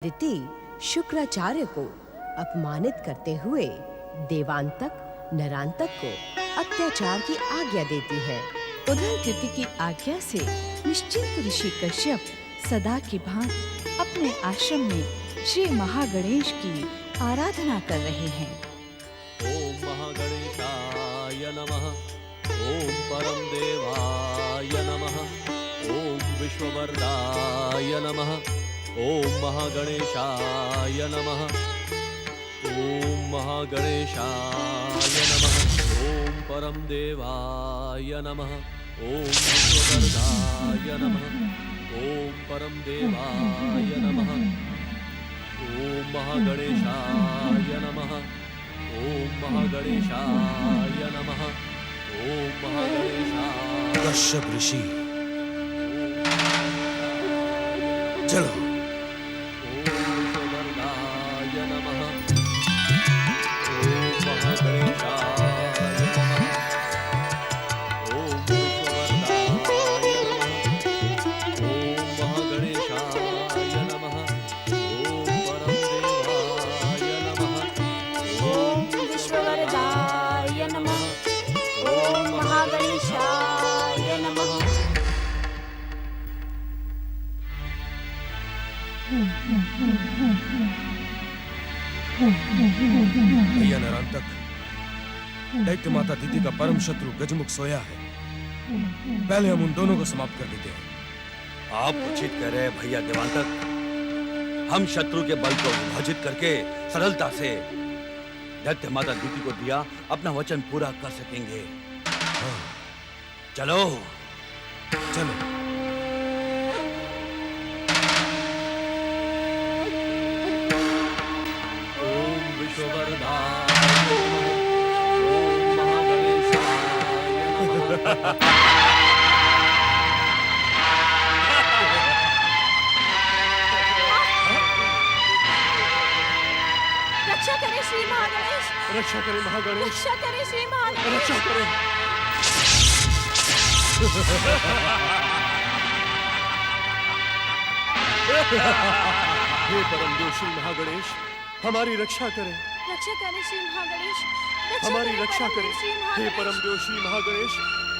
दिति शुक्राचार्य को अपमानित करते हुए देवांतक नरांतक को अत्याचार की आज्ञा देती है। उधर दिति की आज्ञा से निश्चिंत ऋषि कश्यप सदा की भांति अपने आश्रम में श्री महागणेश की आराधना कर रहे हैं। ओम महागणेशाय नमः। ओम परम देवाय नमः। ओम विश्ववरदाय नमः। ओम महागणेशाय नमः। ओम महागणेशाय नमः। ओम परम देवाय नमः। ओम विश्ववरदाय नमः। ओम परम देवाय नमः। ओम महागणेशाय नमः। ओम महागणेशाय नमः। ओम महागणेशाय। कश्यप ऋषि, चलो। भैया नरांतक, दैत्य माता दिति का परम शत्रु गजमुख सोया है। पहले हम उन दोनों को समाप्त कर देते हैं। आप उचित कह रहे हैं भैया देवांतक। हम शत्रु के बल को विभाजित करके सरलता से दैत्य माता दिति को दिया अपना वचन पूरा कर सकेंगे। हाँ। चलो चलो। रक्षा करें श्री महागणेश। रक्षा करें महागणेश। रक्षा करें श्री महागणेश। रक्षा करें। हे परम दोषी महागणेश, हमारी रक्षा करें। रक्षा करें श्री महागणेश। हमारी रक्षा करें। हे परम दोषी महागणेश,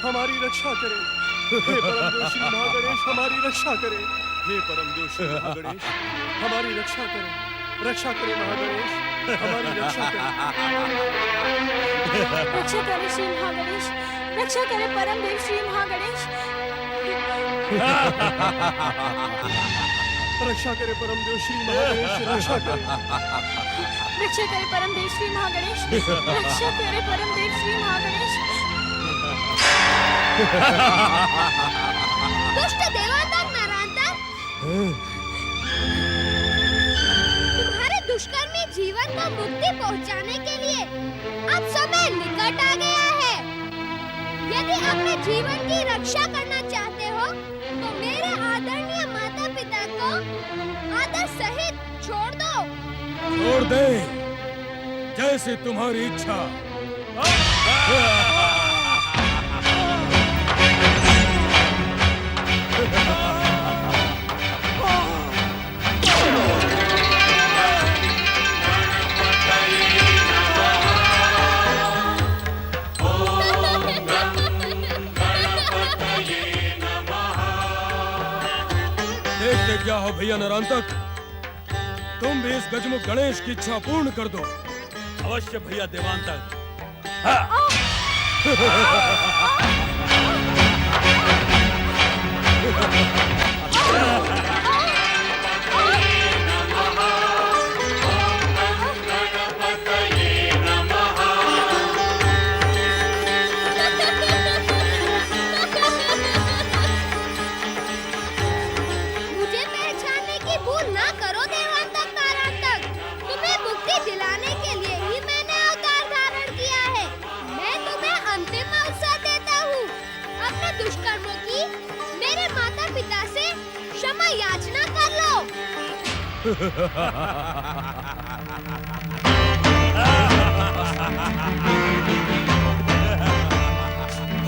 हमारी रक्षा करें। हे परम दोषी महागणेश, हमारी रक्षा करें। हे परम दोषी महागणेश, हमारी रक्षा करें। रक्षा करें महागणेश, हमारी रक्षा करें। रक्षा करें श्री महागणेश। रक्षा करें परम देव श्री महागणेश। रक्षा करें परम दोषी महागणेश, रक्षा करें। रक्षा करें परम देव श्री महागणेश। रक्षा करें परम देव श्री महागणेश। दुष्ट देवांतक नरांतक, तुम्हारे दुष्कर्मी जीवन को मुक्ति पहुंचाने के लिए अब समय निकट आ गया है। यदि अपने जीवन की रक्षा करना चाहते हो तो मेरे आदरणीय माता पिता को आदर सहित छोड़ दो। छोड़ दे, जैसे तुम्हारी इच्छा। देखते क्या हो भैया नरांतक, तुम भी इस गजमुख गणेश की इच्छा पूर्ण कर दो। अवश्य भैया देवांतक। मुझे पहचानने की भूल ना करो देवांतक तारांतक। तुम्हें मुक्ति दिलाने के लिए ही मैंने अवतार धारण किया है। मैं तुम्हें अंतिम अवसर देता हूँ। अपने दुष्कर्मों की मेरे माता पिता से क्षमा याचना कर लो।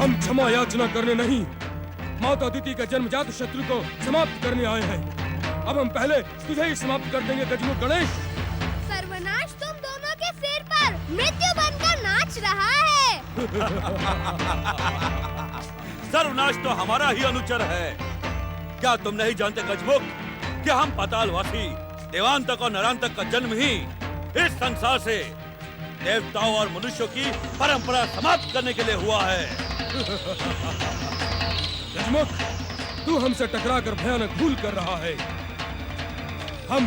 हम क्षमा याचना करने नहीं, माता दिति के जन्मजात शत्रु को समाप्त करने आए हैं। अब हम पहले तुझे ही समाप्त कर देंगे गजमुख गणेश। सर्वनाश तुम दोनों के सिर पर मृत्यु बनकर नाच रहा है। सर्वनाश तो हमारा ही अनुचर है। क्या तुम नहीं जानते गजमुख कि हम पातालवासी देवांतक और नरांतक का जन्म ही इस संसार से देवताओं और मनुष्यों की परंपरा समाप्त करने के लिए हुआ है। गजमुख, तू हमसे टकराकर भयानक भूल कर रहा है। हम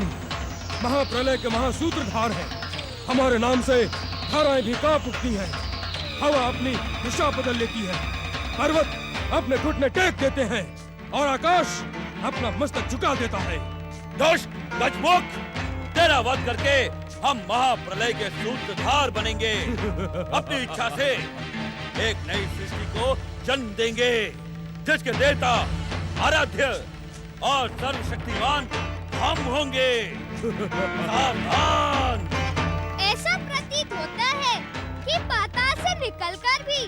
महाप्रलय के महासूत्रधार हैं। हमारे नाम से धाराएं भी कांप उठती हैं, हवा अपनी दिशा बदल लेती है, पर्वत अपने घुटने टेक देते हैं और आकाश अपना मस्तक झुका देता है। दुष्ट गजमुख, तेरा वध करके हम महाप्रलय के सूत्रधार बनेंगे। अपनी इच्छा से एक नई सृष्टि को जन्म देंगे, जिसके देवता आराध्य और सर्वशक्तिमान हम होंगे। सावधान! ऐसा प्रतीत होता है कि पाताल से निकलकर भी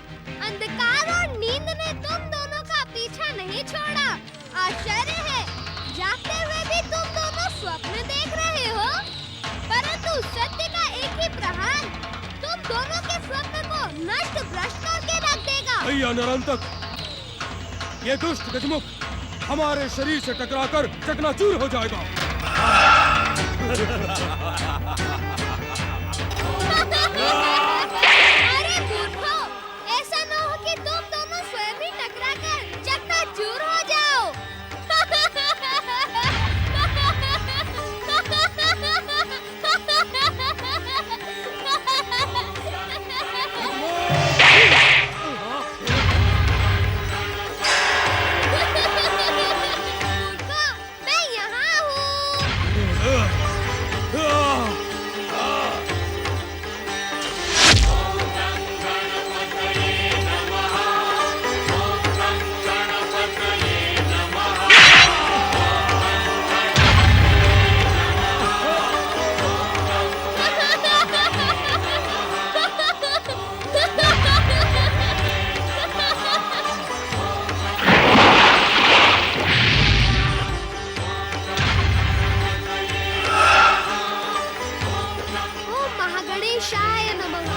अंधकार और नींद ने तुम दोनों का पीछा नहीं छोड़ा। आश्चर्य है, जागते हुए भी तुम दोनों स्वप्न देख रहे हो, परंतु सत्य का एक ही प्रहार तुम दोनों के स्वप्न को नष्ट भ्रष्ट करके रख देगा। भैया नरांतक, ये दुष्ट गजमुख हमारे शरीर से टकराकर चकनाचूर हो जाएगा। अरे मूर्खों, ऐसा न हो कि तुम दोनों स्वयं ही टकराकर चकनाचूर हो जाओ। मूर्खों, मैं यहाँ हूँ। ओम महागणेशाय नमः।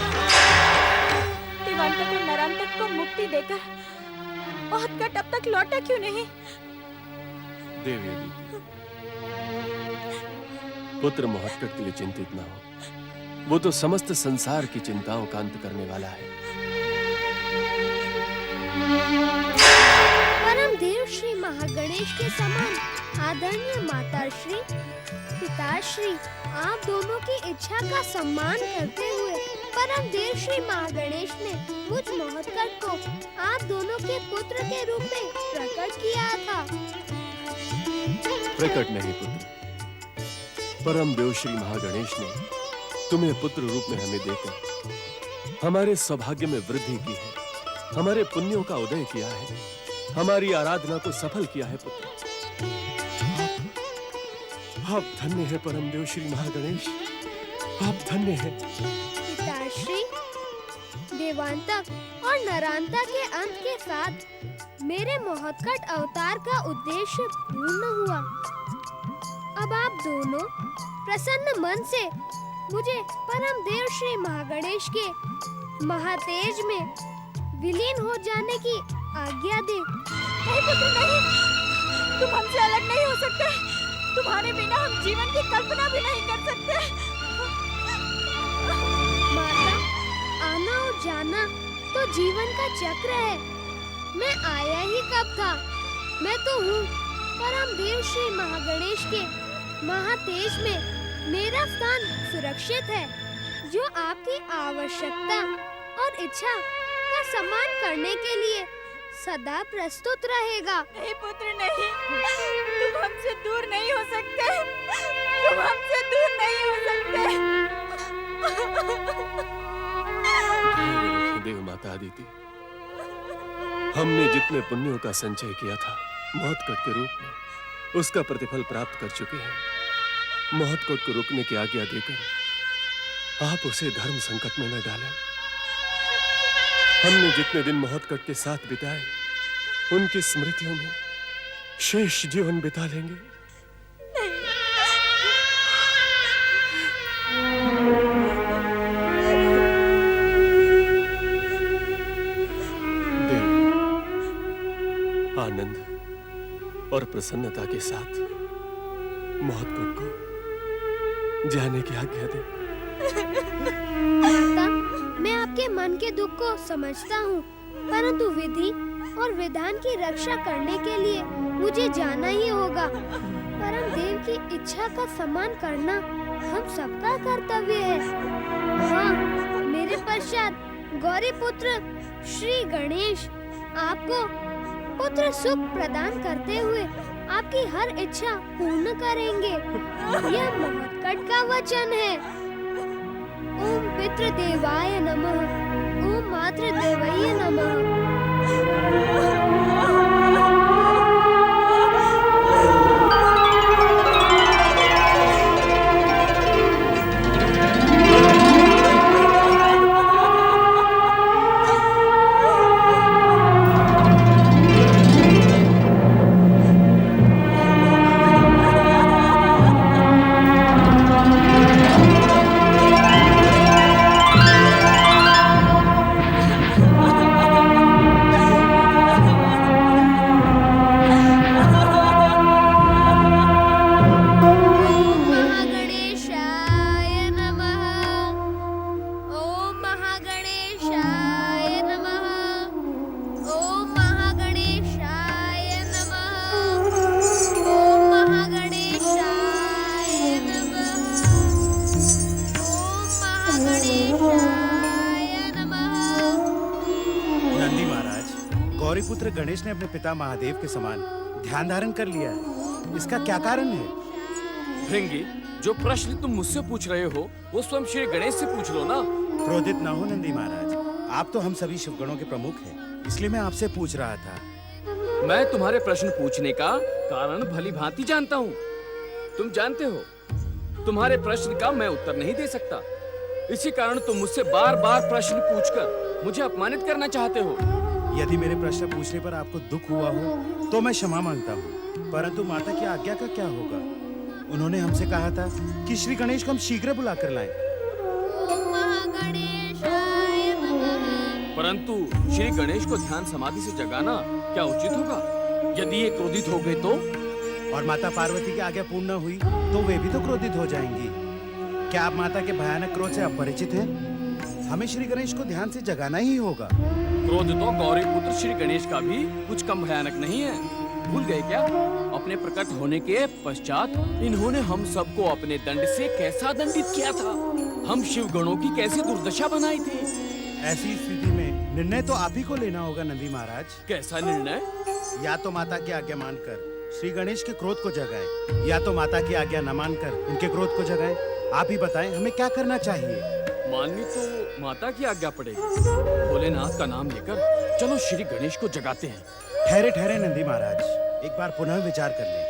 देवांतक और नरांतक को मुक्ति देकर महत्कट अब तक लौटा क्यों नहीं? देवी अदिति, पुत्र महत्कट के लिए चिंतित न हो। वो तो समस्त संसार की चिंताओं का अंत करने वाला है। परम देव श्री महागणेश के समान आदरणीय माताश्री, पिताश्री, आप दोनों की इच्छा का सम्मान करते हुए परम देव श्री महागणेश ने मुझ महत्कट को आप दोनों के पुत्र के रूप में प्रकट किया था। प्रकट नहीं पुत्र, परम देव श्री महागणेश ने तुम्हें पुत्र रूप में हमें देकर हमारे सौभाग्य में वृद्धि की है, हमारे पुण्यों का उदय किया है, हमारी आराधना को सफल किया है पुत्र। आप धन्य है परम देव श्री महागणेश, आप धन्य हैं। पिताश्री, देवांतक और नरांतक के अंत के साथ मेरे महत्कट अवतार का उद्देश्य पूर्ण हुआ। अब आप दोनों प्रसन्न मन से मुझे परम देव श्री महागणेश के महातेज में विलीन हो जाने की आज्ञा दे। नहीं पुत्र नहीं, तुम हमसे अलग नहीं हो सकते। तुम्हारे बिना हम जीवन की कल्पना भी नहीं कर सकते। माता, आना और जाना तो जीवन का चक्र है। मैं आया ही कब था? मैं तो हूँ। परम देव श्री महागणेश के महातेज में मेरा स्थान सुरक्षित है, जो आपकी आवश्यकता और इच्छा का सम्मान करने के लिए सदा प्रस्तुत रहेगा। नहीं पुत्र नहीं, तुम हमसे दूर नहीं हो सकते। तुम हमसे दूर नहीं हो सकते। देव माता अदिति, हमने जितने पुण्यों का संचय किया था महत्कट के रूप में, उसका प्रतिफल प्राप्त कर चुके हैं। महत्कट को रुकने की आज्ञा देकर आप उसे धर्म संकट में न डालें। हमने जितने दिन महत्कट के साथ बिताए, उनकी स्मृतियों में शेष जीवन बिता लेंगे। नहीं आनंद और प्रसन्नता के साथ मौतकुंड को जाने की आज्ञा दे। माता, मैं आपके मन के दुख को समझता हूँ, परंतु विधि और विधान की रक्षा करने के लिए मुझे जाना ही होगा। परम देव की इच्छा का सम्मान करना हम सबका कर्तव्य है। हाँ, मेरे पश्चात गौरी पुत्र श्री गणेश आपको पुत्र सुख प्रदान करते हुए आपकी हर इच्छा पूर्ण करेंगे। यह महत्कट का वचन है। ओम पितृदेवाय नमः। ओम मातृदेवये नमः। गौरीपुत्र गणेश ने अपने पिता महादेव के समान ध्यान धारण कर लिया है। इसका क्या कारण है? भृंगी, जो प्रश्न तुम मुझसे पूछ रहे हो वो स्वयं श्री गणेश से पूछ लो ना। क्रोधित न हो नंदी महाराज, आप तो हम सभी शिवगणों के प्रमुख हैं, इसलिए मैं आपसे पूछ रहा था। मैं तुम्हारे प्रश्न पूछने का कारण भली भांति जानता हूँ। तुम जानते हो, तुम्हारे प्रश्न का मैं उत्तर नहीं दे सकता। इसी कारण तुम मुझसे बार बार प्रश्न पूछकर मुझे अपमानित करना चाहते हो। यदि मेरे प्रश्न पूछने पर आपको दुख हुआ हो तो मैं क्षमा मांगता हूँ, परंतु माता की आज्ञा का क्या होगा? उन्होंने हमसे कहा था कि श्री गणेश को हम शीघ्र बुला कर लाएं। परंतु श्री गणेश को ध्यान समाधि से जगाना क्या उचित होगा? यदि ये क्रोधित हो गए तो? और माता पार्वती की आज्ञा पूर्ण न हुई तो वे भी तो क्रोधित हो जाएंगी। क्या आप माता के भयानक क्रोध से अपरिचित हैं? हमें श्री गणेश को ध्यान से जगाना ही होगा। क्रोध तो गौरी पुत्र श्री गणेश का भी कुछ कम भयानक नहीं है। भूल गए क्या? अपने प्रकट होने के पश्चात इन्होंने हम सबको अपने दंड से कैसा दंडित किया था। हम शिव गणों की कैसी दुर्दशा बनाई थी। ऐसी स्थिति में निर्णय तो आप ही को लेना होगा नंदी महाराज। कैसा निर्णय? या तो माता की आज्ञा मानकर श्री गणेश के क्रोध को जगाएं, या तो माता की आज्ञा न मानकर उनके क्रोध को जगाएं। आप ही बताएं हमें क्या करना चाहिए। माननी तो माता की आज्ञा पड़ेगी। भोलेनाथ का नाम लेकर चलो श्री गणेश को जगाते हैं। ठहरे ठहरे नंदी महाराज, एक बार पुनः विचार कर लें।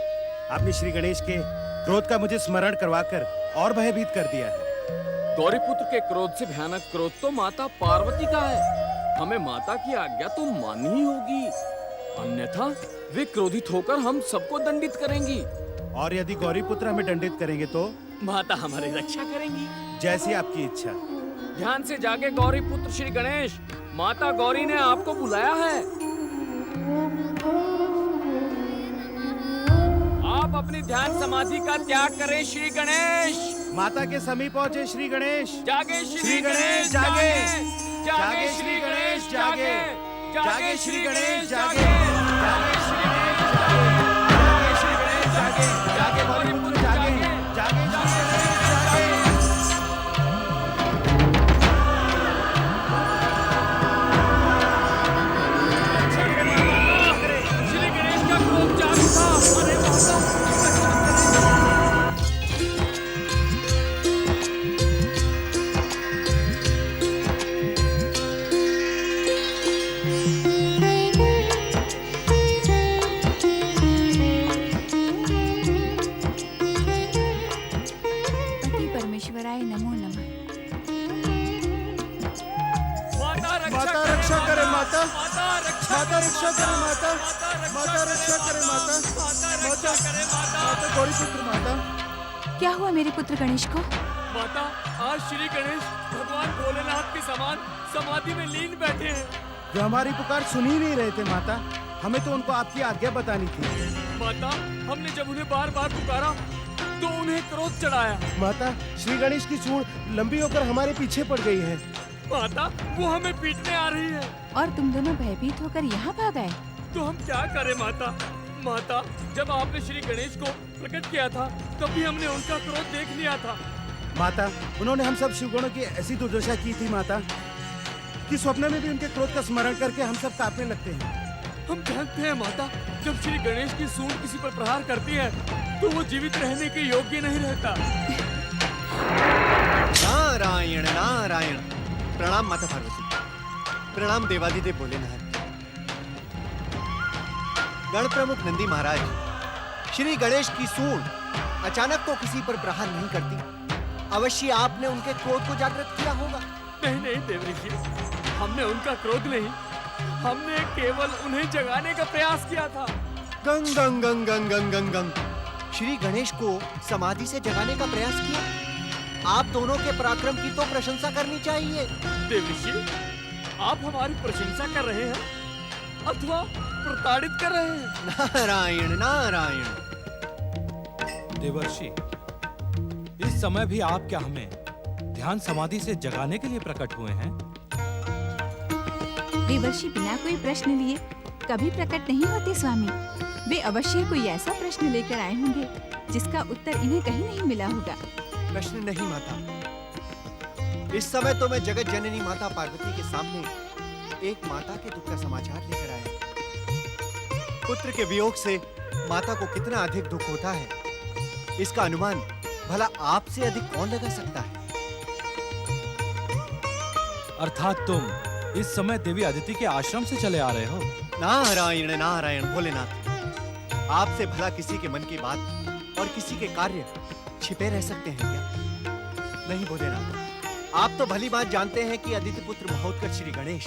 आपने श्री गणेश के क्रोध का मुझे स्मरण करवाकर और भयभीत कर दिया है। गौरीपुत्र के क्रोध से भयानक क्रोध तो माता पार्वती का है। हमें माता की आज्ञा तो माननी ही होगी, अन्यथा वे क्रोधित होकर हम सबको दंडित करेंगी। और यदि गौरीपुत्र हमें दंडित करेंगे तो? माता हमारी रक्षा करेंगी। जैसी आपकी इच्छा। ध्यान से जागे गौरीपुत्र श्री गणेश, माता गौरी ने आपको बुलाया है। आप अपनी ध्यान समाधि का त्याग करें श्री गणेश। माता के समीप पहुँचे श्री गणेश। जागे श्री गणेश जागे, जागे श्री गणेश जागे, जागे श्री गणेश जागे, जागे श्री गणेश जागे, जागे श्री गणेश जागे, जागे गौरीपुत्र जागे, जागे श्री गणेश जागे। श्री गणेश का क्रोध जाग उठा। अरे माता परमेश्वराय नमो नमः। माता रक्षा करे माता, माता रक्षा करे माता, माता रक्षा करे माता, माता माता गौरीपुत्र माता। क्या हुआ मेरे पुत्र गणेश को? माता, आज श्री गणेश भगवान भोलेनाथ के समान समाधि में लीन बैठे हैं। वे हमारी पुकार सुन ही नहीं रहे थे माता। हमें तो उनको आपकी आज्ञा बतानी थी। माता, हमने जब उन्हें बार बार पुकारा तो उन्हें क्रोध चढ़ाया। माता, श्री गणेश की सूंड लंबी होकर हमारे पीछे पड़ गई है। माता, वो हमें पीटने आ रही है। और तुम दोनों भयभीत होकर यहाँ भाग आए। तो हम क्या करें माता? माता, जब आपने श्री गणेश को प्रकट किया था तभी हमने उनका क्रोध देख लिया था। माता, उन्होंने हम सब शिवगणों की ऐसी दुर्दशा की थी माता कि स्वप्न में भी उनके क्रोध का स्मरण करके हम सब कांपने लगते हैं। हम जानते हैं माता, जब श्री गणेश की सूंड किसी पर प्रहार करती है तो वो जीवित रहने के योग्य नहीं रहता। नारायण नारायण। प्रणाम माता पार्वती, प्रणाम देवादिदेव भोलेनाथ। गण प्रमुख नंदी महाराज, श्री गणेश की सूंड अचानक तो किसी पर प्रहार नहीं करती। अवश्य आपने उनके क्रोध को जागृत किया होगा। नहीं नहीं देवऋषि, हमने उनका क्रोध नहीं, हमने केवल उन्हें जगाने का प्रयास किया था। गंग गंग गंग गंग गंग गंग गंग। श्री गणेश को समाधि से जगाने का प्रयास किया। आप दोनों के पराक्रम की तो प्रशंसा करनी चाहिए। देवऋषि, आप हमारी प्रशंसा कर रहे हैं अथवा प्रताड़ित कर रहे हैं? नारायण नारायण। देवर्षि, इस समय भी आप क्या हमें ध्यान समाधि से जगाने के लिए प्रकट हुए हैं? देवर्षि बिना कोई प्रश्न लिए कभी प्रकट नहीं होते स्वामी। वे अवश्य कोई ऐसा प्रश्न लेकर आए होंगे जिसका उत्तर इन्हें कहीं नहीं मिला होगा। प्रश्न नहीं माता, इस समय तो मैं जगत जननी माता पार्वती के सामने एक माता के दुख का समाचार लेकर आया। पुत्र के वियोग से माता को कितना अधिक दुख होता है, इसका अनुमान भला आपसे अधिक कौन लगा सकता है? अर्थात तुम इस समय देवी अदिति के आश्रम से चले आ रहे हो? नारायण नारायण भोलेनाथ, आपसे भला किसी के मन की बात और किसी के कार्य छिपे रह सकते हैं क्या? नहीं भोलेनाथ, आप तो भली बात जानते हैं कि अदिति पुत्र महोत्कच श्री गणेश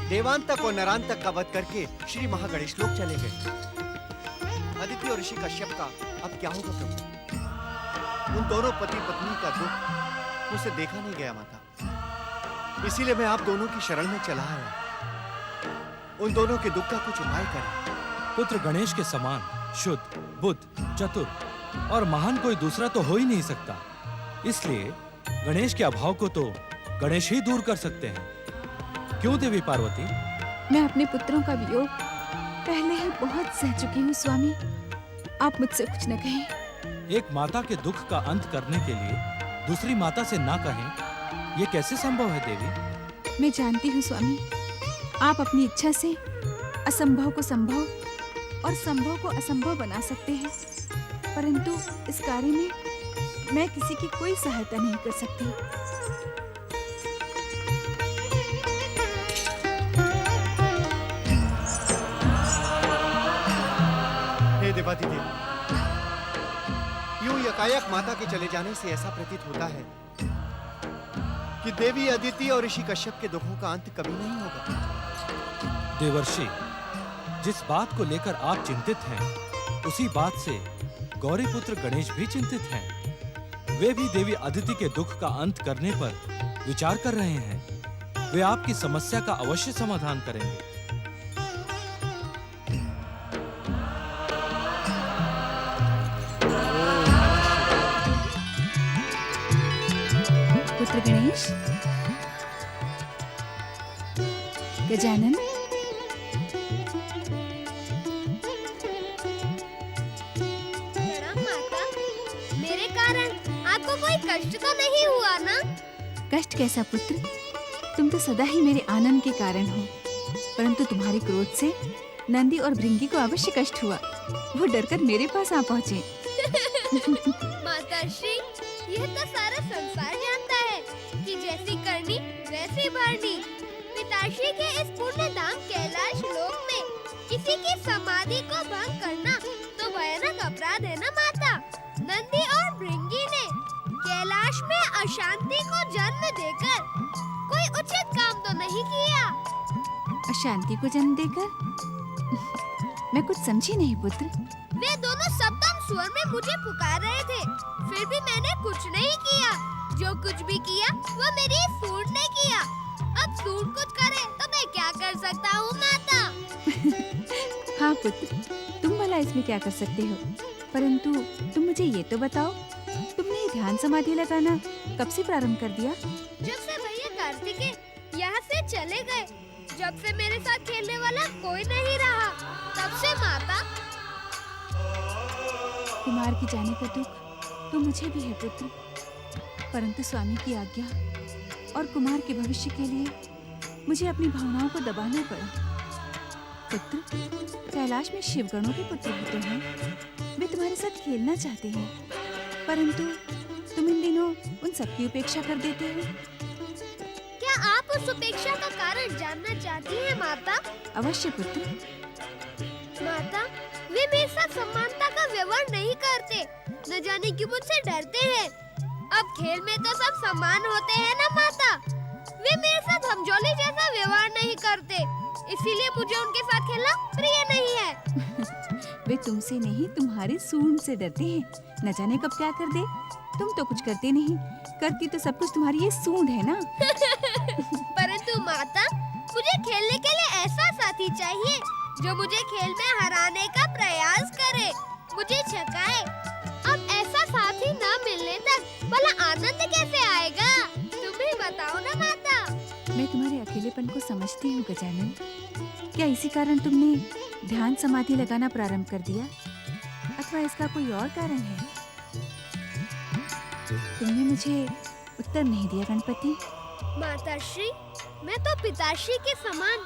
देवांतक और नरांतक का वध करके श्री महागणेश लोक चले गए। अदिति और ऋषि कश्यप का अब क्या होगा प्रभु? उन दोनों पति पत्नी का दुख मुझसे देखा नहीं गया माता, इसीलिए मैं आप दोनों की शरण में चला आया। उन दोनों के दुख का कुछ उपाय करें। पुत्र गणेश के समान शुद्ध, बुद्ध, चतुर और महान कोई दूसरा तो हो ही नहीं सकता। इसलिए गणेश के अभाव को तो गणेश ही दूर कर सकते हैं। क्यों देवी पार्वती? मैं अपने पुत्रों का वियोग पहले ही बहुत सह चुकी हूँ स्वामी। आप मुझसे कुछ न कहें। एक माता के दुख का अंत करने के लिए दूसरी माता से ना कहें, ये कैसे संभव है देवी? मैं जानती हूँ स्वामी, आप अपनी इच्छा से असंभव को संभव और संभव को असंभव बना सकते हैं, परंतु इस कार्य में मैं किसी की कोई सहायता नहीं कर सकती। हे देवादिदेव, यूं यकायक माता के चले जाने से ऐसा प्रतीत होता है कि देवी अदिति और ऋषि कश्यप के दुखों का अंत कभी नहीं होगा। देवर्षि, जिस बात को लेकर आप चिंतित हैं, उसी बात से गौरी पुत्र गणेश भी चिंतित हैं। वे भी देवी अदिति के दुख का अंत करने पर विचार कर रहे हैं। वे आपकी समस्या का अवश्य समाधान करेंगे। पुत्र गणेश, गजानन, प्रणाम माता। मेरे कारण आपको कोई कष्ट तो नहीं हुआ ना? कष्ट कैसा पुत्र? तुम तो सदा ही मेरे आनंद के कारण हो, परंतु तुम्हारे क्रोध से नंदी और भृंगी को अवश्य कष्ट हुआ। वो डरकर मेरे पास आ पहुँचे। माताश्री, यह तो सारा संसार जानता है कि जैसी करनी वैसी भरनी। पिताश्री के इस पुण्य धाम कैलाश लोक में किसी की समाधि को भंग करना तो भयानक अपराध है ना माता? नंदी और भृंगी ने कैलाश में अशांति को जन्म देकर कोई उचित काम तो नहीं किया। अशांति को जन्म देकर? मैं कुछ समझी नहीं पुत्र। वे दोनों सप्तम स्वर में मुझे पुकार रहे थे, फिर भी मैंने कुछ नहीं किया। जो कुछ भी किया वो मेरी सूंड ने किया। अब सूंड कुछ करे तो मैं क्या कर सकता हूँ माता? हाँ पुत्र, तुम भला इसमें क्या कर सकते हो? परंतु तुम मुझे ये तो बताओ, तुमने ये ध्यान समाधि लगाना कब से प्रारंभ कर दिया? जब से भैया कार्तिकेय यहाँ से चले गए, जब से मेरे साथ खेलने वाला कोई नहीं रहा, तब से माता। कुमार की जाने का दुख तो मुझे भी है पुत्र, परंतु स्वामी की आज्ञा और कुमार के भविष्य के लिए मुझे अपनी भावनाओं को दबाना पड़ा। पुत्र, कैलाश में शिवगणों के पुत्र होते हैं, वे तुम्हारे साथ खेलना चाहते हैं, परंतु तुम इन दिनों उन सबकी उपेक्षा कर देते हो। क्या आप उस उपेक्षा का कारण जानना चाहती हैं माता? अवश्य पुत्र। माता, वे मेरे साथ समानता का व्यवहार नहीं करते, न जाने क्यों मुझसे डरते हैं। अब खेल में तो सब समान होते हैं ना माता। वे मेरे साथ हमजोली जैसा व्यवहार नहीं करते, इसीलिए मुझे उनके साथ खेलना प्रिय नहीं है। वे तुमसे नहीं, तुम्हारे सूंड से डरते हैं, न जाने कब क्या कर दे। तुम तो कुछ करते नहीं, करती तो सब कुछ तुम्हारी ये सूंड है ना। परंतु माता, मुझे खेलने के लिए ऐसा साथी चाहिए जो मुझे खेल में हराने का प्रयास करे, मुझे छकाए। अब ऐसा साथी न मिलने तक भला आनंद कैसे आएगा? तुम ही बताओ ना माता। मैं तुम्हारे अकेलेपन को समझती हूँ गजानन। क्या इसी कारण तुमने ध्यान समाधि लगाना प्रारंभ कर दिया, अथवा इसका कोई और कारण है? तुमने मुझे उत्तर नहीं दिया गणपति। माताश्री, मैं तो पिताश्री के समान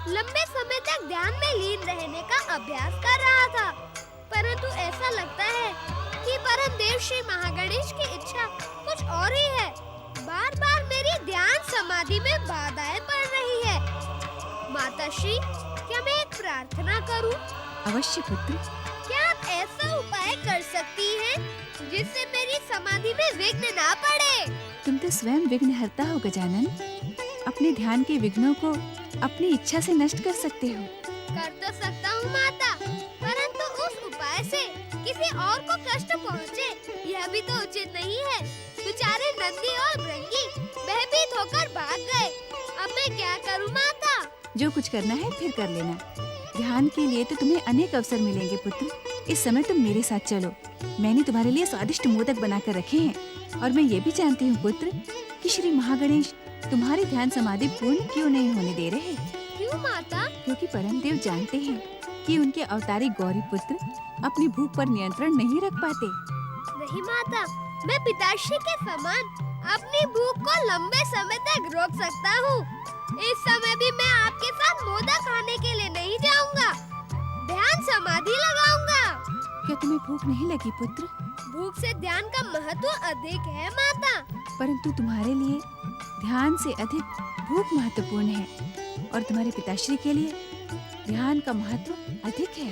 लंबे समय तक ध्यान में लीन रहने का अभ्यास कर रहा था, परंतु ऐसा लगता है कि परम देव श्री महागणेश की इच्छा कुछ और ही है। बार बार मेरी ध्यान समाधि में बाधाएं पड़ रही है। माताश्री, क्या मैं एक प्रार्थना करूं? अवश्य पुत्र। क्या आप ऐसा उपाय कर सकती हैं जिससे मेरी समाधि में विघ्न ना पड़े? तुम तो स्वयं विघ्नहर्ता हो गजानन। अपने ध्यान के विघ्नों को अपनी इच्छा से नष्ट कर सकते हो। कर तो सकता हूँ माता, परंतु उस उपाय से किसी और को कष्ट पहुँचे, यह भी तो उचित नहीं है। बेचारे नंदी और भृंगी भयभीत होकर भाग गए। अब मैं क्या करूँ माता? जो कुछ करना है फिर कर लेना। ध्यान के लिए तो तुम्हें अनेक अवसर मिलेंगे पुत्र। इस समय तुम मेरे साथ चलो। मैंने तुम्हारे लिए स्वादिष्ट मोदक बनाकर रखे हैं, और मैं ये भी जानती हूँ पुत्र कि श्री महागणेश तुम्हारी ध्यान समाधि पूर्ण क्यों नहीं होने दे रहे। क्यों माता? क्योंकि परम देव जानते हैं कि उनके अवतारी गौरी पुत्र अपनी भूख पर नियंत्रण नहीं रख पाते। नहीं माता, मैं पिताश्री के समान अपनी भूख को लंबे समय तक रोक सकता हूँ। इस समय भी मैं आपके साथ मोदक खाने के लिए नहीं जाऊंगा, ध्यान समाधि लगाऊंगा। क्या तुम्हें भूख नहीं लगी पुत्र? भूख से ध्यान का महत्व अधिक है माता। परंतु तुम्हारे लिए ध्यान से अधिक भूख महत्वपूर्ण है, और तुम्हारे पिताश्री के लिए ध्यान का महत्व अधिक है।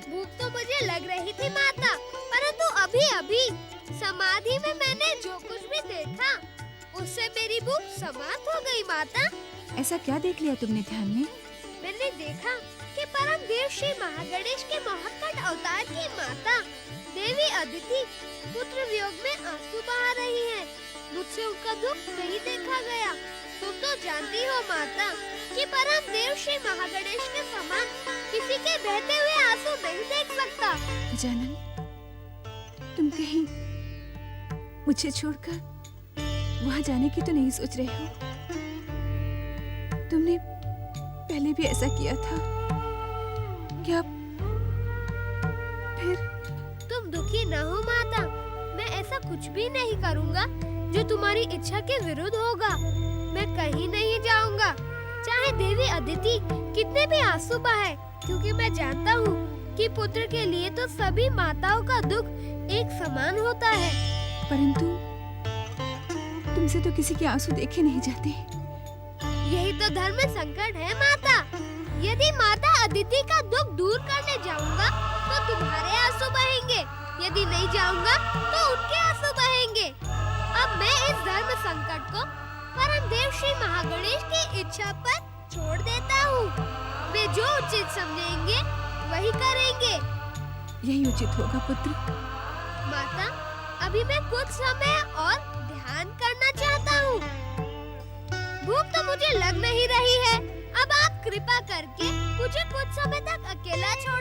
भूख तो मुझे लग रही थी माता, परंतु अभी अभी समाधि में मैंने जो कुछ भी देखा उससे मेरी भूख समाप्त हो गई माता। ऐसा क्या देख लिया तुमने ध्यान में? मैंने देखा कि परम देव श्री महागणेश के महत्कट अवतार की माता देवी अदिति पुत्र वियोग में आंसू बहा रही है। मुझसे उनका दुख नहीं देखा गया। तुम तो जानती हो माता कि परम देव श्री महागणेश के समान किसी के बहते हुए आंसू नहीं देख सकता। गजानन, तुम कहीं मुझे छोड़कर वहाँ जाने की तो नहीं सोच रहे हो? तुमने पहले भी ऐसा किया था, क्या फिर? तुम दुखी न हो माता, मैं ऐसा कुछ भी नहीं करूँगा जो तुम्हारी इच्छा के विरुद्ध होगा। मैं कहीं नहीं जाऊँगा, चाहे देवी अदिति कितने भी आंसू बहाए, क्योंकि मैं जानता हूँ कि पुत्र के लिए तो सभी माताओं का दुख एक समान होता है। परंतु तुमसे तो किसी के आंसू देखे नहीं जाते। यही तो धर्म संकट है माता। यदि माता अदिति का दुख दूर करने जाऊंगा तो तुम्हारे आंसू बहेंगे, यदि नहीं जाऊंगा तो उनके आंसू बहेंगे। अब मैं इस धर्म संकट को परम देव श्री महागणेश की इच्छा पर छोड़ देता हूँ। वे जो उचित समझेंगे वही करेंगे। यही उचित होगा पुत्र। माता, अभी मैं कुछ समय और ध्यान करना चाहता हूँ। भूख तो मुझे लग नहीं रही है। अब आप कृपा करके मुझे कुछ समय तक अकेला छोड़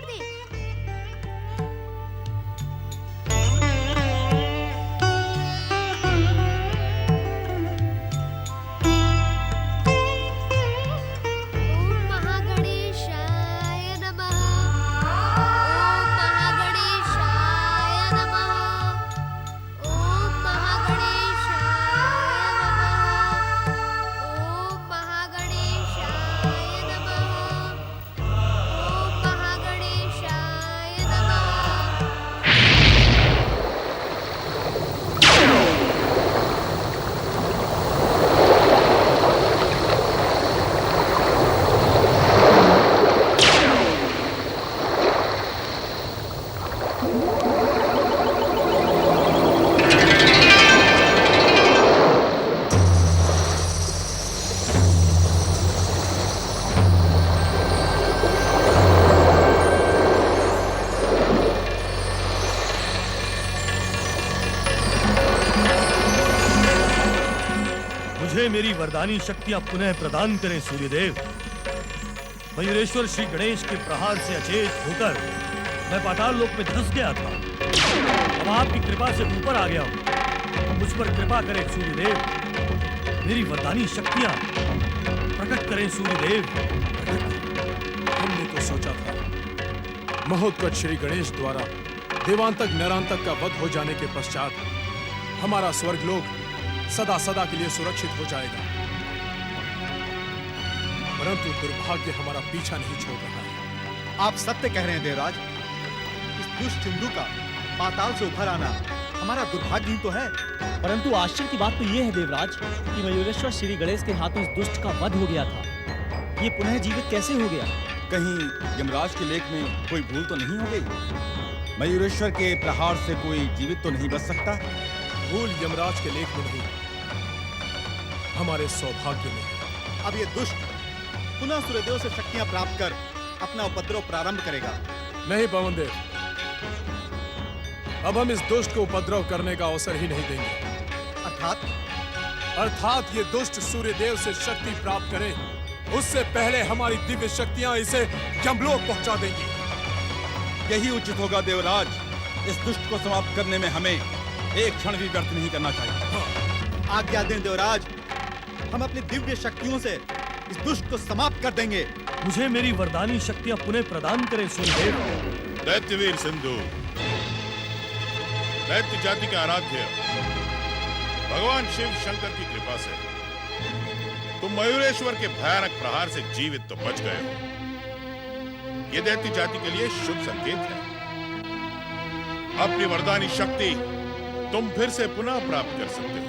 मुझे मेरी वरदानी शक्तियां पुनः प्रदान करें सूर्यदेव। मयूरेश्वर श्री गणेश के प्रहार से अचेत होकर मैं पाताल लोक में धंस गया था। अब आपकी कृपा से ऊपर आ गया हूँ। मुझ पर कृपा करें सूर्यदेव। मेरी वरदानी शक्तियां प्रकट करें सूर्यदेव। हमने तो सोचा था महोत्कट श्री गणेश द्वारा देवांतक नरांतक का वध हो जाने के पश्चात हमारा स्वर्गलोक सदा सदा के लिए सुरक्षित हो जाएगा, परंतु दुर्भाग्य हमारा पीछा नहीं छोड़ रहा है। आप सत्य कह रहे हैं देवराज। इस दुष्ट सिंधु का पाताल से उभर आना हमारा दुर्भाग्य ही तो है। परंतु आश्चर्य की बात तो ये है देवराज कि मयूरेश्वर श्री गणेश के हाथों इस दुष्ट का वध हो गया था। ये पुनः जीवित कैसे हो गया? कहीं यमराज के लेख में कोई भूल तो नहीं हो गई? मयूरेश्वर के प्रहार से कोई जीवित तो नहीं बच सकता? भूल यमराज के लेख में नहीं, हमारे सौभाग्य में है। अब ये दुष्ट पुनः सूर्यदेव से शक्तियां प्राप्त कर अपना उपद्रव प्रारंभ करेगा। नहीं पवनदेव, अब हम इस दुष्ट को उपद्रव करने का अवसर ही नहीं देंगे। अर्थात ये दुष्ट सूर्यदेव से शक्ति प्राप्त करे उससे पहले हमारी दिव्य शक्तियां इसे यमलोक पहुंचा देंगी। यही उचित होगा देवराज। इस दुष्ट को समाप्त करने में हमें एक क्षण भी व्यर्थ नहीं करना चाहिए। आज्ञा दें देवराज, हम अपनी दिव्य शक्तियों से इस दुष्ट को समाप्त कर देंगे। मुझे मेरी वरदानी शक्तियां पुनः प्रदान करें सूर्यदेव। दैत्यवीर सिंधु, दैत्य जाति के आराध्य भगवान शिव शंकर की कृपा से तुम मयूरेश्वर के भयानक प्रहार से जीवित तो बच गए हो। ये दैत्य जाति के लिए शुभ संकेत है। अपनी वरदानी शक्ति तुम फिर से पुनः प्राप्त कर सकते हो।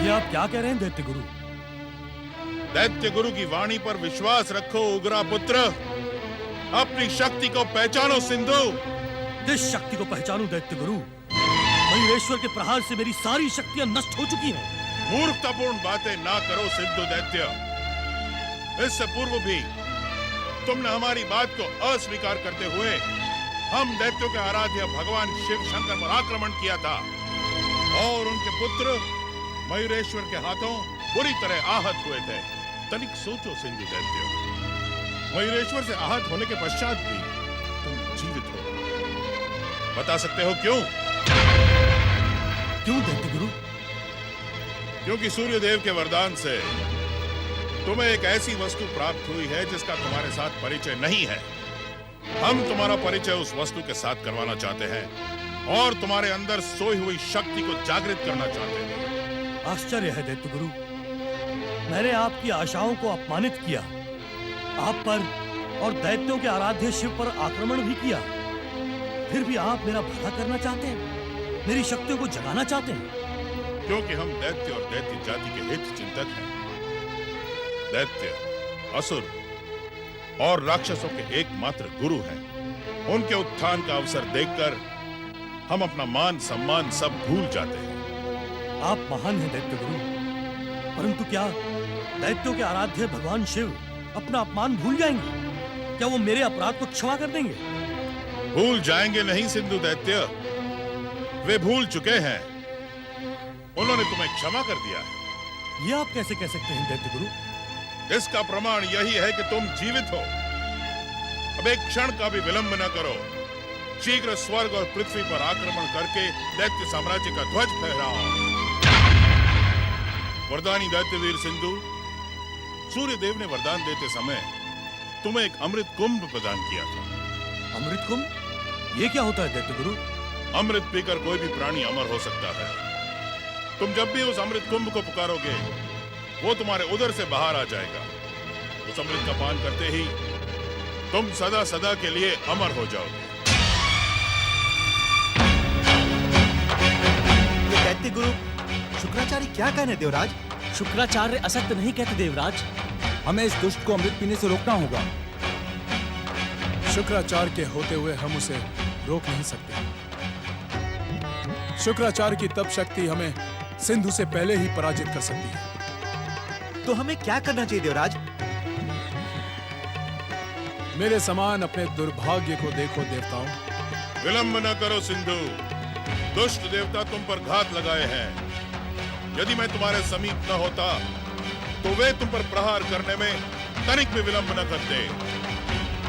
ये आप क्या कह रहे हैं दैत्य गुरु? दैत्य गुरु की वाणी पर विश्वास रखो उग्रा पुत्र। अपनी शक्ति को पहचानो सिंधु। किस शक्ति को पहचानूं दैत्य गुरु? मयूरेश्वर के प्रहार से मेरी सारी शक्तियां नष्ट हो चुकी हैं। मूर्खतापूर्ण बातें ना करो सिंधु दैत्य। इससे पूर्व भी तुमने हमारी बात को अस्वीकार करते हुए हम दैत्यों के आराध्य भगवान शिव शंकर पर आक्रमण किया था और उनके पुत्र मयूरेश्वर के हाथों बुरी तरह आहत हुए थे। तनिक सोचो सिंधु दैत्य, मयूरेश्वर से आहत होने के पश्चात भी तुम जीवित हो। बता सकते हो क्यों? क्यों दैत्य गुरु? क्योंकि सूर्यदेव के वरदान से तुम्हें एक ऐसी वस्तु प्राप्त हुई है जिसका तुम्हारे साथ परिचय नहीं है। हम तुम्हारा परिचय उस वस्तु के साथ करवाना चाहते हैं और तुम्हारे अंदर सोई हुई शक्ति को जागृत करना चाहते हैं। आश्चर्य है दैत्य गुरु, मैंने आपकी आशाओं को अपमानित किया, आप पर और दैत्यों के आराध्य शिव पर आक्रमण भी किया, फिर भी आप मेरा भला करना चाहते हैं, मेरी शक्तियों को जगाना चाहते हैं। क्योंकि हम दैत्य और दैत्य जाति के हित चिंतक हैं। दैत्य, असुर और राक्षसों के एकमात्र गुरु हैं। उनके उत्थान का अवसर देखकर हम अपना मान सम्मान सब भूल जाते हैं। आप महान हैं दैत्य गुरु, परंतु क्या दैत्यों के आराध्य भगवान शिव अपना अपमान भूल जाएंगे? क्या वो मेरे अपराध को क्षमा कर देंगे? भूल जाएंगे नहीं सिंधु दैत्य, वे भूल चुके हैं। उन्होंने तुम्हें क्षमा कर दिया है। ये आप कैसे कह सकते हैं दैत्य गुरु? इसका प्रमाण यही है कि तुम जीवित हो। अब एक क्षण का भी विलंब न करो। शीघ्र स्वर्ग और पृथ्वी पर आक्रमण करके दैत्य साम्राज्य का ध्वज फहराओ। वरदानी दैत्यवीर सिंधु, सूर्यदेव ने वरदान देते समय तुम्हें एक अमृत कुंभ प्रदान किया था। अमृत कुंभ? ये क्या होता है दैत्य गुरु? अमृत पीकर कोई भी प्राणी अमर हो सकता है। तुम जब भी उस अमृत कुंभ को पुकारोगे, वो तुम्हारे उदर से बाहर आ जाएगा। उस अमृत का पान करते ही तुम सदा सदा के लिए अमर हो जाओगे। ये दैत्य गुरु शुक्राचार्य क्या कहने देवराज? शुक्राचार्य असत्य नहीं कहते देवराज। हमें इस दुष्ट को अमृत पीने से रोकना होगा। शुक्राचार्य के होते हुए हम उसे रोक नहीं सकते। शुक्राचार्य की तप शक्ति हमें सिंधु से पहले ही पराजित कर सकती है। तो हमें क्या करना चाहिए देवराज? मेरे समान अपने दुर्भाग्य को देखो देवताओं। विलंब न करो सिंधु, दुष्ट देवता तुम पर घात लगाए हैं। यदि मैं तुम्हारे समीप न होता तो वे तुम पर प्रहार करने में तनिक भी विलंब न करते।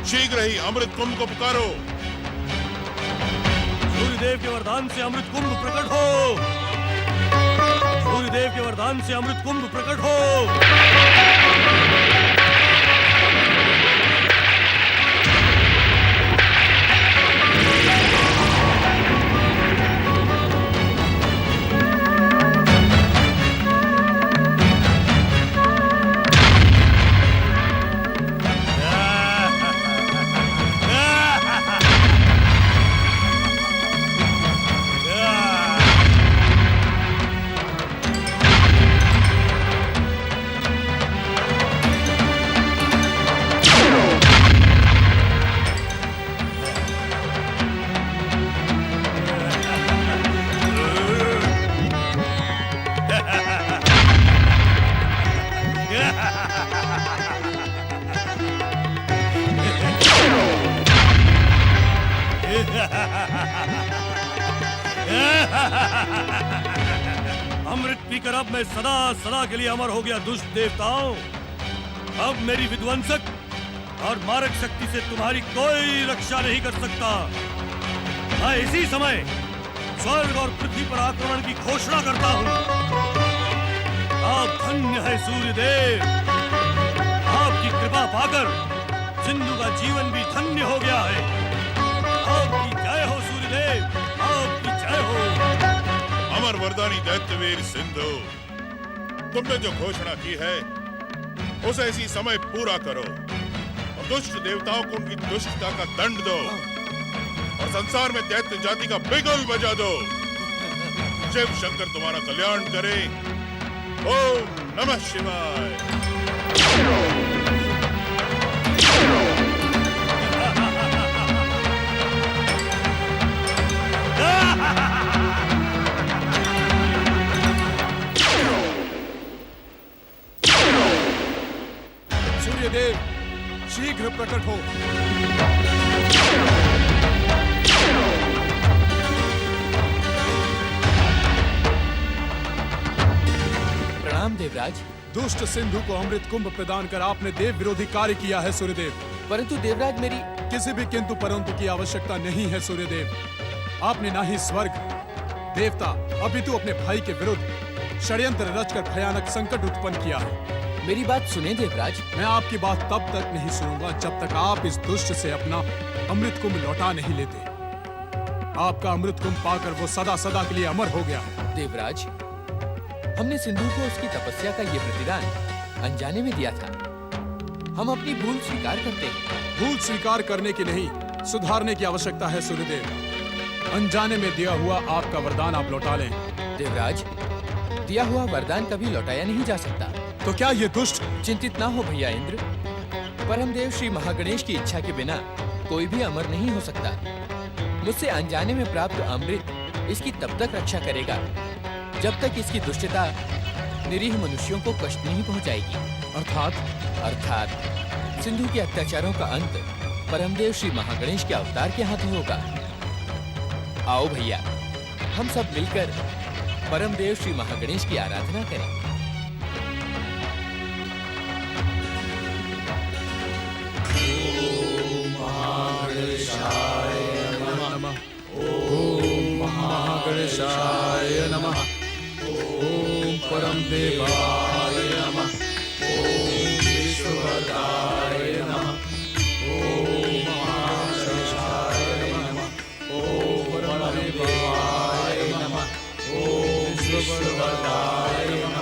शीघ्र ही अमृत कुंभ को पुकारो। सूर्यदेव के वरदान से अमृत कुंभ प्रकट हो। सूर्यदेव के वरदान से अमृत कुंभ प्रकट हो। अमृत पीकर अब मैं सदा सदा के लिए अमर हो गया दुष्ट देवताओं। अब मेरी विध्वंसक और मारक शक्ति से तुम्हारी कोई रक्षा नहीं कर सकता। मैं इसी समय स्वर्ग और पृथ्वी पर आक्रमण की घोषणा करता हूँ। आप धन्य है सूर्यदेव, आपकी कृपा पाकर सिंधु का जीवन भी धन्य हो गया है। आपकी जय हो सूर्यदेव, आपकी जय हो। अमर वरदानी दैत्यवीर सिंधु, तुमने जो घोषणा की है उसे इसी समय पूरा करो और दुष्ट देवताओं को उनकी दुष्टता का दंड दो और संसार में दैत्य जाति का बिगुल बजा दो। शिव शंकर तुम्हारा कल्याण करे। ओम नमः शिवाय। सूर्यदेव शीघ्र प्रकट हो। प्रणाम देवराज। दुष्ट सिंधु को अमृत कुंभ प्रदान कर आपने देव विरोधी कार्य किया है सूर्यदेव। परंतु देवराज मेरी किसी भी किंतु परंतु की आवश्यकता नहीं है सूर्यदेव। आपने ना ही स्वर्ग देवता अपितु अपने भाई के विरुद्ध षड्यंत्र रचकर भयानक संकट उत्पन्न किया है। मेरी बात सुने देवराज। मैं आपकी बात तब तक नहीं सुनूंगा जब तक आप इस दुष्ट से अपना अमृत कुंभ लौटा नहीं लेते। आपका अमृत कुंभ पाकर वो सदा सदा के लिए अमर हो गया है। देवराज, हमने सिंधु को उसकी तपस्या का ये प्रतिदान अनजाने में दिया था। हम अपनी भूल स्वीकार करते हैं। भूल स्वीकार करने की नहीं, सुधारने की आवश्यकता है सूर्यदेव। अनजाने में दिया हुआ आपका वरदान आप लौटा लें। देवराज, दिया हुआ वरदान कभी लौटाया नहीं जा सकता। तो क्या ये दुष्ट? चिंतित ना हो भैया इंद्र। परमदेव श्री महागणेश की इच्छा के बिना कोई भी अमर नहीं हो सकता। मुझसे अनजाने में प्राप्त अमृत इसकी तब तक रक्षा करेगा जब तक इसकी दुष्टता निरीह मनुष्यों को कष्ट नहीं पहुंचाएगी। अर्थात सिंधु के अत्याचारों का अंत परमदेव श्री महागणेश के अवतार के हाथों होगा। आओ भैया, हम सब मिलकर परमदेव श्री महागणेश की आराधना करें। महागणेशाय नमः। ओम परम देवाय नमः। ओम विश्ववरदाय नमः। ओम महागणेशाय नमः। ओम परम देवाय नमः। ओम विश्ववरदाय नमः।